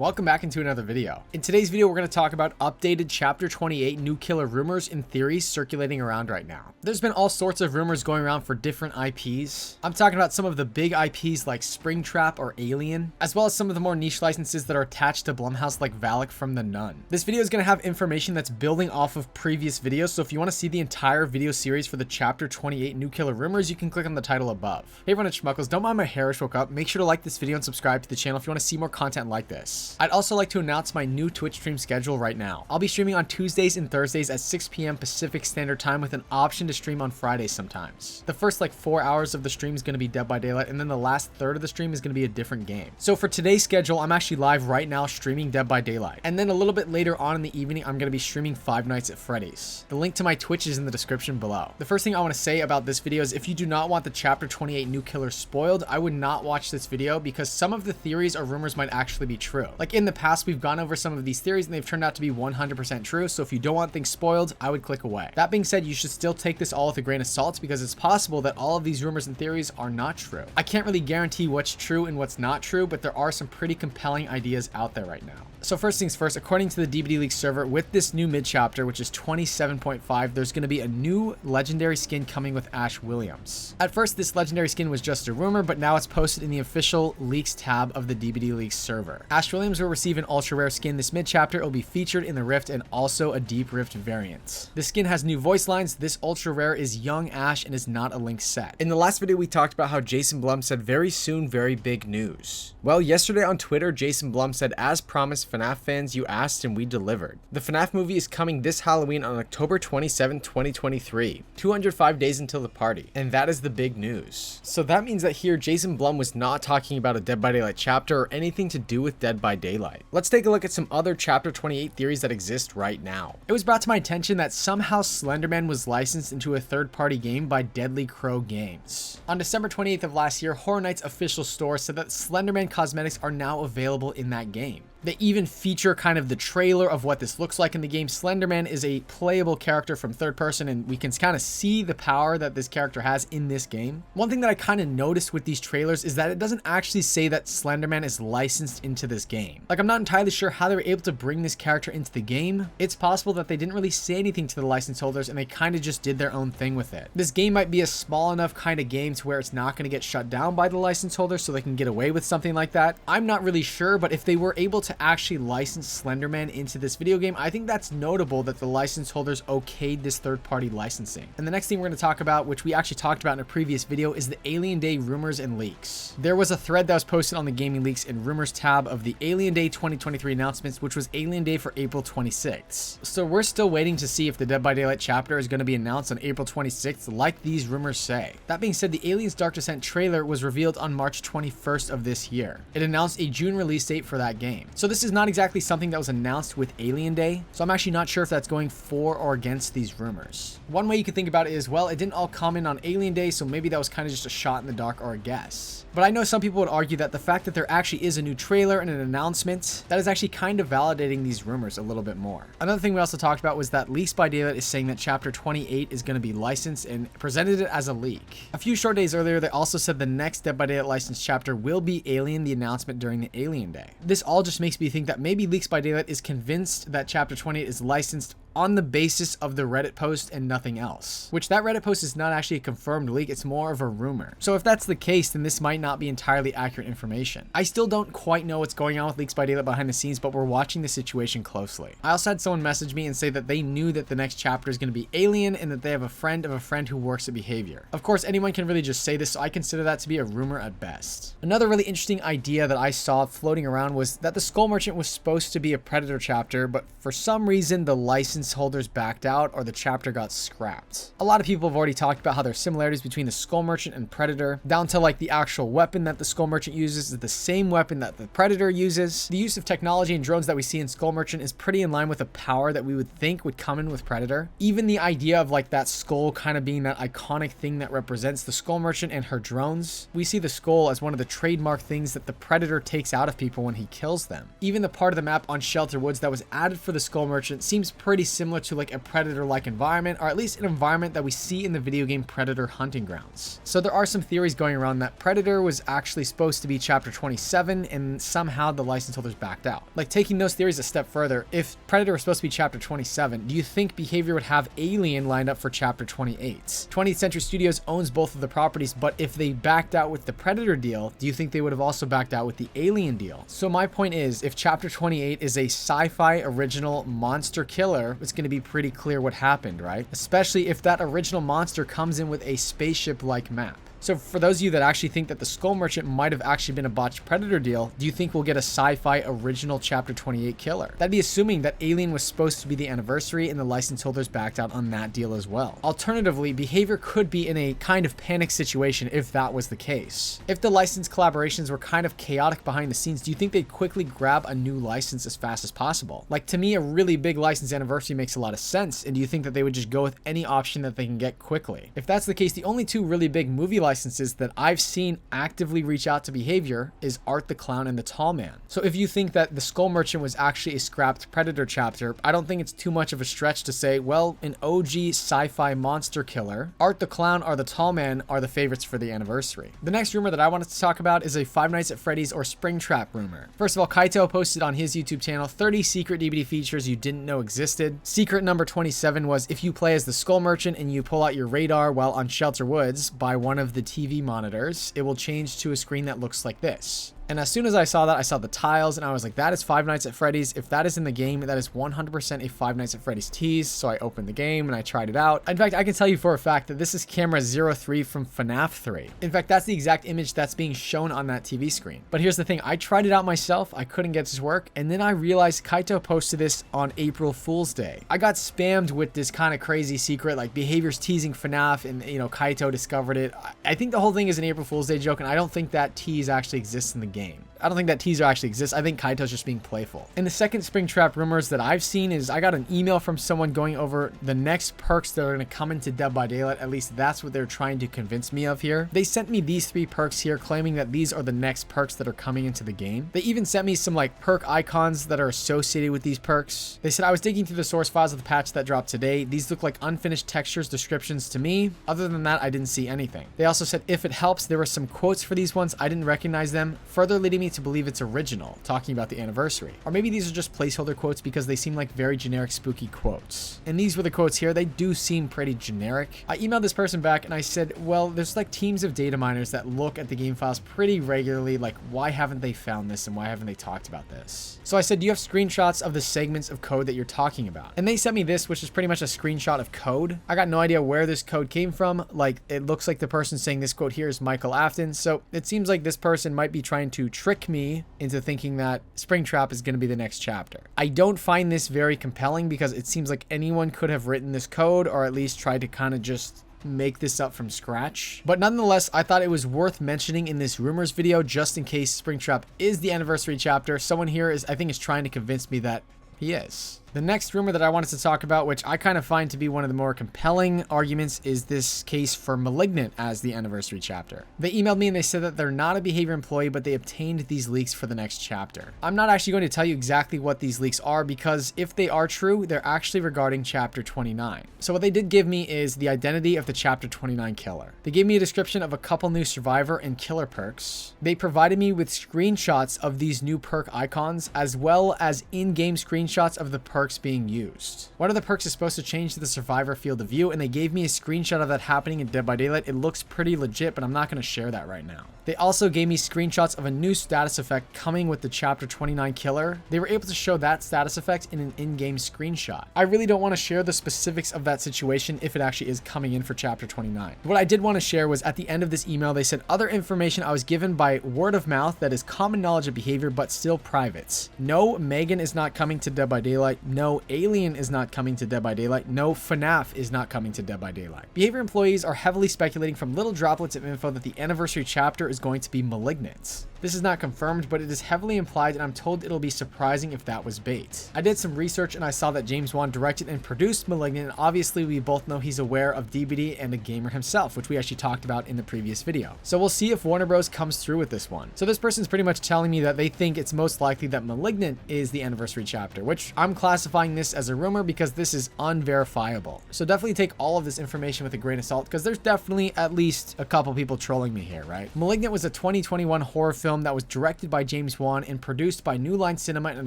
Welcome back into another video. In today's video, we're going to talk about updated Chapter 28 new killer rumors and theories circulating around right now. There's been all sorts of rumors going around for different IPs. I'm talking about some of the big IPs like Springtrap or Alien, as well as some of the more niche licenses that are attached to Blumhouse like Valak from The Nun. This video is going to have information that's building off of previous videos, so if you want to see the entire video series for the Chapter 28 new killer rumors, you can click on the title above. Hey everyone, it's Schmuckles. Don't mind my hair just woke up. Make sure to like this video and subscribe to the channel if you want to see more content like this. I'd also like to announce my new Twitch stream schedule right now. I'll be streaming on Tuesdays and Thursdays at 6 p.m. Pacific Standard Time with an option to stream on Fridays sometimes. The first 4 hours of the stream is going to be Dead by Daylight, and then the last third of the stream is going to be a different game. So for today's schedule, I'm actually live right now streaming Dead by Daylight. And then a little bit later on in the evening, I'm going to be streaming Five Nights at Freddy's. The link to my Twitch is in the description below. The first thing I want to say about this video is if you do not want the Chapter 28 new killer spoiled, I would not watch this video because some of the theories or rumors might actually be true. Like in the past, we've gone over some of these theories and they've turned out to be 100% true, so if you don't want things spoiled, I would click away. That being said, you should still take this all with a grain of salt because it's possible that all of these rumors and theories are not true. I can't really guarantee what's true and what's not true, but there are some pretty compelling ideas out there right now. So first things first, according to the DBD League server, with this new mid-chapter, which is 27.5, there's going to be a new legendary skin coming with Ash Williams. At first, this legendary skin was just a rumor, but now it's posted in the official leaks tab of the DBD League server. Ash Williams will receive an ultra rare skin this mid-chapter. It will be featured in the Rift and also a Deep Rift variant. The skin has new voice lines. This ultra rare is young Ash and is not a Link set. In the last video, we talked about how Jason Blum said very soon, very big news. Well, yesterday on Twitter, Jason Blum said, as promised, FNAF fans, you asked and we delivered. The FNAF movie is coming this Halloween on October 27, 2023. 205 days until the party. And that is the big news. So that means that here, Jason Blum was not talking about a Dead by Daylight chapter or anything to do with Dead by Daylight. Let's take a look at some other Chapter 28 theories that exist right now. It was brought to my attention that somehow Slenderman was licensed into a third-party game by Deadly Crow Games. On December 28th of last year, Horror Nights official store said that Slenderman cosmetics are now available in that game. They even feature kind of the trailer of what this looks like in the game. Slenderman is a playable character from third person, and we can kind of see the power that this character has in this game. One thing that I kind of noticed with these trailers is that it doesn't actually say that Slenderman is licensed into this game. Like, I'm not entirely sure how they were able to bring this character into the game. It's possible that they didn't really say anything to the license holders and they kind of just did their own thing with it. This game might be a small enough kind of game to where it's not going to get shut down by the license holder, so they can get away with something like that. I'm not really sure, but if they were able to actually license Slenderman into this video game, I think that's notable that the license holders okayed this third-party licensing. And the next thing we're going to talk about, which we actually talked about in a previous video, is the Alien Day rumors and leaks. There was a thread that was posted on the Gaming Leaks and Rumors tab of the Alien Day 2023 announcements, which was Alien Day for April 26th. So we're still waiting to see if the Dead by Daylight chapter is going to be announced on April 26th, like these rumors say. That being said, the Aliens Dark Descent trailer was revealed on March 21st of this year. It announced a June release date for that game. So this is not exactly something that was announced with Alien Day, so I'm actually not sure if that's going for or against these rumors. One way you could think about it is, well, it didn't all come in on Alien Day, so maybe that was kind of just a shot in the dark or a guess. But I know some people would argue that the fact that there actually is a new trailer and an announcement, that is actually kind of validating these rumors a little bit more. Another thing we also talked about was that Leaks by Daylight is saying that Chapter 28 is going to be licensed and presented it as a leak. A few short days earlier, they also said the next Dead by Daylight licensed chapter will be Alien, the announcement during the Alien Day. This all just makes me think that maybe Leaks by Daylight is convinced that Chapter 28 is licensed on the basis of the Reddit post and nothing else. Which that Reddit post is not actually a confirmed leak, it's more of a rumor. So if that's the case, then this might not be entirely accurate information. I still don't quite know what's going on with Leaks by Daylight behind the scenes, but we're watching the situation closely. I also had someone message me and say that they knew that the next chapter is going to be Alien and that they have a friend of a friend who works at Behavior. Of course, anyone can really just say this, so I consider that to be a rumor at best. Another really interesting idea that I saw floating around was that the Skull Merchant was supposed to be a Predator chapter, but for some reason the license holders backed out or the chapter got scrapped. A lot of people have already talked about how there are similarities between the Skull Merchant and Predator, down to like the actual weapon that the Skull Merchant uses is the same weapon that the Predator uses. The use of technology and drones that we see in Skull Merchant is pretty in line with the power that we would think would come in with Predator. Even the idea of like that skull kind of being that iconic thing that represents the Skull Merchant and her drones. We see the skull as one of the trademark things that the Predator takes out of people when he kills them. Even the part of the map on Shelter Woods that was added for the Skull Merchant seems pretty similar to like a Predator-like environment, or at least an environment that we see in the video game Predator Hunting Grounds. So there are some theories going around that Predator was actually supposed to be chapter 27 and somehow the license holders backed out. Like, taking those theories a step further, if Predator was supposed to be chapter 27, do you think Behavior would have Alien lined up for chapter 28? 20th Century Studios owns both of the properties, but if they backed out with the Predator deal, do you think they would have also backed out with the Alien deal? So my point is, if chapter 28 is a sci-fi original monster killer, it's going to be pretty clear what happened, right? Especially if that original monster comes in with a spaceship-like map. So for those of you that actually think that the Skull Merchant might have actually been a botched Predator deal, do you think we'll get a sci-fi original chapter 28 killer? That'd be assuming that Alien was supposed to be the anniversary and the license holders backed out on that deal as well. Alternatively, Behavior could be in a kind of panic situation if that was the case. If the license collaborations were kind of chaotic behind the scenes, do you think they'd quickly grab a new license as fast as possible? Like, to me, a really big license anniversary makes a lot of sense, and do you think that they would just go with any option that they can get quickly? If that's the case, the only two really big movie licenses that I've seen actively reach out to Behavior is Art the Clown and the Tall Man. So if you think that the Skull Merchant was actually a scrapped Predator chapter, I don't think it's too much of a stretch to say, well, an OG sci-fi monster killer, Art the Clown or the Tall Man are the favorites for the anniversary. The next rumor that I wanted to talk about is a Five Nights at Freddy's or Springtrap rumor. First of all, Kaito posted on his YouTube channel 30 secret DVD features you didn't know existed. Secret number 27 was if you play as the Skull Merchant and you pull out your radar while on Shelter Woods by one of the TV monitors, it will change to a screen that looks like this. And as soon as I saw that, I saw the tiles and I was like, that is Five Nights at Freddy's. If that is in the game, that is 100% a Five Nights at Freddy's tease. So I opened the game and I tried it out. In fact, I can tell you for a fact that this is camera 03 from FNAF 3. In fact, that's the exact image that's being shown on that TV screen. But here's the thing, I tried it out myself. I couldn't get it to work. And then I realized Kaito posted this on April Fool's Day. I got spammed with this kind of crazy secret, like Behavior's teasing FNAF and, you know, Kaito discovered it. I think the whole thing is an April Fool's Day joke, and I don't think that tease actually exists in the game. I don't think that teaser actually exists. I think Kaito's just being playful. And the second Springtrap rumors that I've seen is I got an email from someone going over the next perks that are going to come into Dead by Daylight. At least that's what they're trying to convince me of here. They sent me these 3 perks here claiming that these are the next perks that are coming into the game. They even sent me some like perk icons that are associated with these perks. They said I was digging through the source files of the patch that dropped today. These look like unfinished textures descriptions to me. Other than that, I didn't see anything. They also said if it helps, there were some quotes for these ones. I didn't recognize them, further leading me to believe it's original, talking about the anniversary. Or maybe these are just placeholder quotes because they seem like very generic spooky quotes. And these were the quotes here. They do seem pretty generic. I emailed this person back and I said, well, there's like teams of data miners that look at the game files pretty regularly. Like, why haven't they found this and why haven't they talked about this? So I said, do you have screenshots of the segments of code that you're talking about? And they sent me this, which is pretty much a screenshot of code. I got no idea where this code came from. Like, it looks like the person saying this quote here is Michael Afton. So it seems like this person might be trying to trick me into thinking that Springtrap is going to be the next chapter. I don't find this very compelling because it seems like anyone could have written this code or at least tried to kind of just make this up from scratch. But nonetheless, I thought it was worth mentioning in this rumors video just in case Springtrap is the anniversary chapter. Someone here I think is trying to convince me that he is. The next rumor that I wanted to talk about, which I kind of find to be one of the more compelling arguments, is this case for Malignant as the anniversary chapter. They emailed me and they said that they're not a Behavior employee, but they obtained these leaks for the next chapter. I'm not actually going to tell you exactly what these leaks are because if they are true, they're actually regarding chapter 29. So what they did give me is the identity of the chapter 29 killer. They gave me a description of a couple new survivor and killer perks. They provided me with screenshots of these new perk icons as well as in-game screenshots of the perks being used. One of the perks is supposed to change the survivor field of view, and they gave me a screenshot of that happening in Dead by Daylight. It looks pretty legit, but I'm not going to share that right now. They also gave me screenshots of a new status effect coming with the chapter 29 killer. They were able to show that status effect in an in-game screenshot. I really don't want to share the specifics of that situation if it actually is coming in for chapter 29. What I did want to share was at the end of this email, they said other information I was given by word of mouth that is common knowledge of Behavior but still private. No, Megan is not coming to Dead by Daylight. No, Alien is not coming to Dead by Daylight. No, FNAF is not coming to Dead by Daylight. Behavior employees are heavily speculating from little droplets of info that the anniversary chapter is going to be Malignant. This is not confirmed, but it is heavily implied, and I'm told it'll be surprising if that was bait. I did some research and I saw that James Wan directed and produced Malignant, and obviously we both know he's aware of DBD and a gamer himself, which we actually talked about in the previous video. So we'll see if Warner Bros comes through with this one. So this person's pretty much telling me that they think it's most likely that Malignant is the anniversary chapter, which I'm classifying this as a rumor because this is unverifiable. So definitely take all of this information with a grain of salt, because there's definitely at least a couple people trolling me here, right? Malignant was a 2021 horror film that was directed by James Wan and produced by New Line Cinema and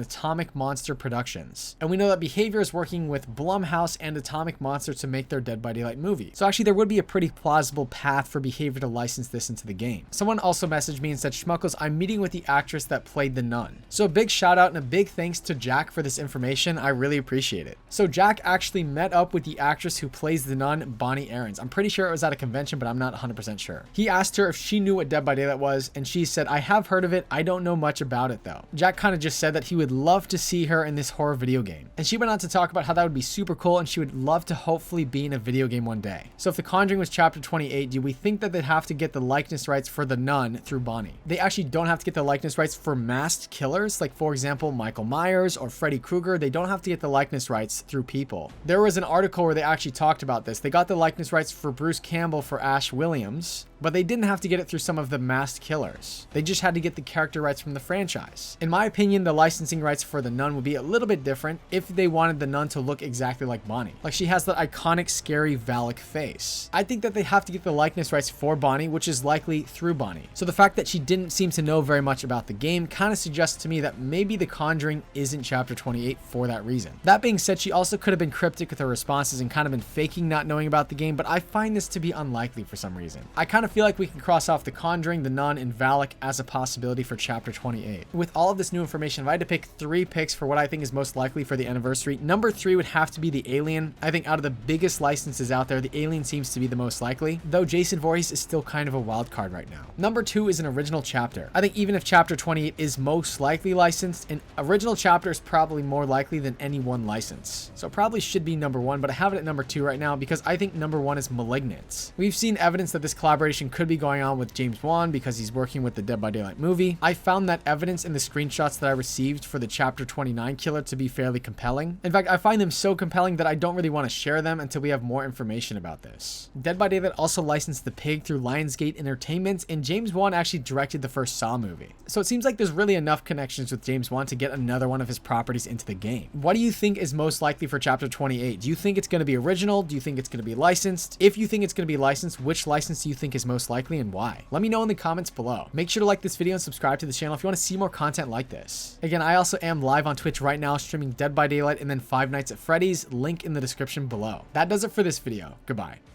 Atomic Monster Productions. And we know that Behavior is working with Blumhouse and Atomic Monster to make their Dead by Daylight movie. So actually there would be a pretty plausible path for Behavior to license this into the game. Someone also messaged me and said, Schmuckles, I'm meeting with the actress that played the nun. So a big shout out and a big thanks to Jack for this information. I really appreciate it. So Jack actually met up with the actress who plays the nun, Bonnie Aarons. I'm pretty sure it was at a convention, but I'm not 100% sure. He asked her if she knew what Dead by Daylight was, and she said, I have heard of it. I don't know much about it though. Jack kind of just said that he would love to see her in this horror video game. And she went on to talk about how that would be super cool and she would love to hopefully be in a video game one day. So if The Conjuring was chapter 28, do we think that they'd have to get the likeness rights for the nun through Bonnie? They actually don't have to get the likeness rights for masked killers, like for example, Michael Myers or Freddy Krueger. They don't have to get the likeness rights through people. There was an article where they actually talked about this. They got the likeness rights for Bruce Campbell for Ash Williams, but they didn't have to get it through some of the masked killers. They just had to get the character rights from the franchise. In my opinion, the licensing rights for the nun would be a little bit different if they wanted the nun to look exactly like Bonnie. Like she has that iconic, scary Valak face. I think that they have to get the likeness rights for Bonnie, which is likely through Bonnie. So the fact that she didn't seem to know very much about the game kind of suggests to me that maybe The Conjuring isn't chapter 28 for that reason. That being said, she also could have been cryptic with her responses and kind of been faking not knowing about the game, but I find this to be unlikely for some reason. I kind of feel like we can cross off The Conjuring, the nun, and Valak as a possibility for chapter 28. With all of this new information, if I had to pick 3 picks for what I think is most likely for the anniversary, number 3 would have to be the Alien. I think out of the biggest licenses out there, the Alien seems to be the most likely, though Jason Voorhees is still kind of a wild card right now. Number 2 is an original chapter. I think even if chapter 28 is most likely licensed, an original chapter is probably more likely than any one license. So it probably should be number 1, but I have it at number 2 right now because I think number 1 is Malignant. We've seen evidence that this collaboration could be going on with James Wan because he's working with the Dead by Daylight movie. I found that evidence in the screenshots that I received for the chapter 29 killer to be fairly compelling. In fact, I find them so compelling that I don't really want to share them until we have more information about this. Dead by Daylight also licensed The Pig through Lionsgate Entertainment, and James Wan actually directed the first Saw movie. So it seems like there's really enough connections with James Wan to get another one of his properties into the game. What do you think is most likely for chapter 28? Do you think it's going to be original? Do you think it's going to be licensed? If you think it's going to be licensed, which license do you think is most likely and why? Let me know in the comments below. Make sure to like this video and subscribe to the channel if you want to see more content like this. Again, I also am live on Twitch right now streaming Dead by Daylight and then Five Nights at Freddy's, link in the description below. That does it for this video. Goodbye.